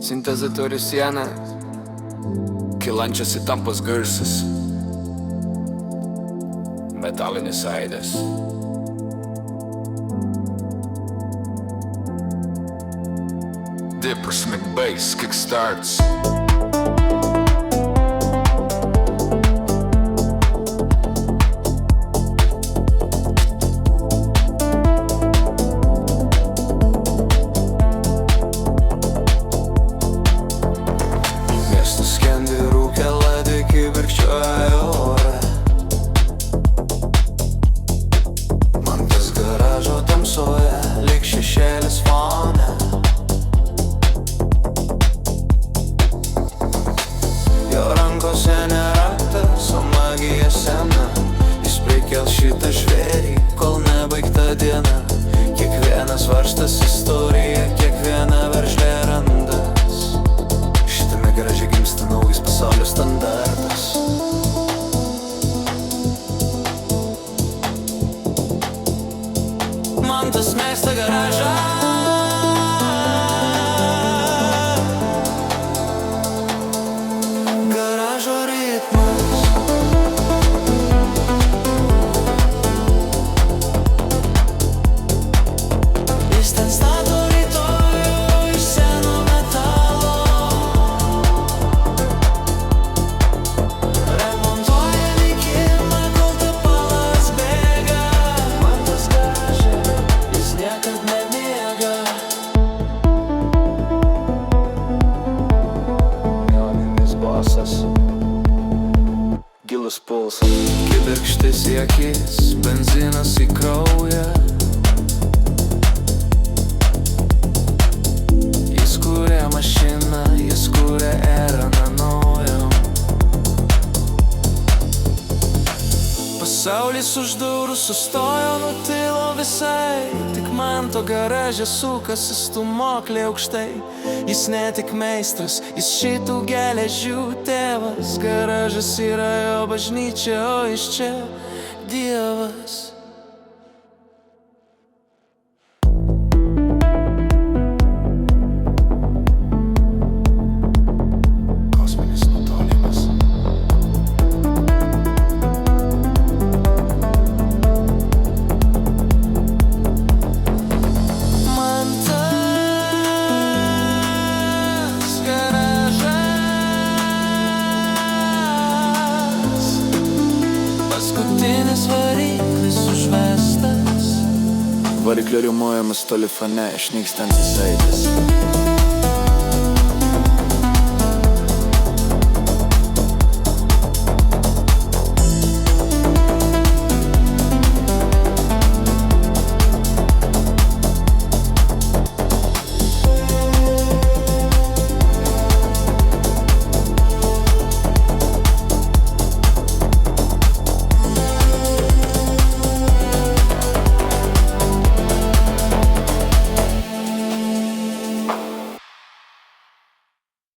Sintezatorių siena, kylančias įtampos garsas, metalinis aidas. Deep rhythmic bass kickstarts. Miestas skendi rūke, ledai kibirkščiuoja ore. Man tas garažo tamsoje lyg šešėlis fone. Jo rankose neraktas, o magija sena. Jis prikels šitą žvėrį, kol nebaigta diena. Kiekvienas varžtas istorija, kiekviena veržlė randas. Šitame garaže gimsta naujas pasaulio standartas. Man tas mėgsta garažą. Garažo ritmas. Jis ten stato rytojų iš seno metalo. Remontuoja likimą, kol tapalas bėga. Man tas garaže, jis niekad nemiega. Neoninis bosas, gilus pulsas, kibirkštis į akis, benzinas į kraują. Jis kūrė mašiną, jis kūrė erą naują. Pasaulis už durų sustojo, nutilo visai. Tik man to garaže sukasi stūmoklė aukštai. Jis ne tik meistras, jis šitų geležių tėvas. Garažas yra jo bažnyčia, o iš čia Dievas. Kosminis nutolimas. Man tas garažas, paskutinis variklis užvestas. Variklio rimuojamas toli fone, išnykstantis aidas.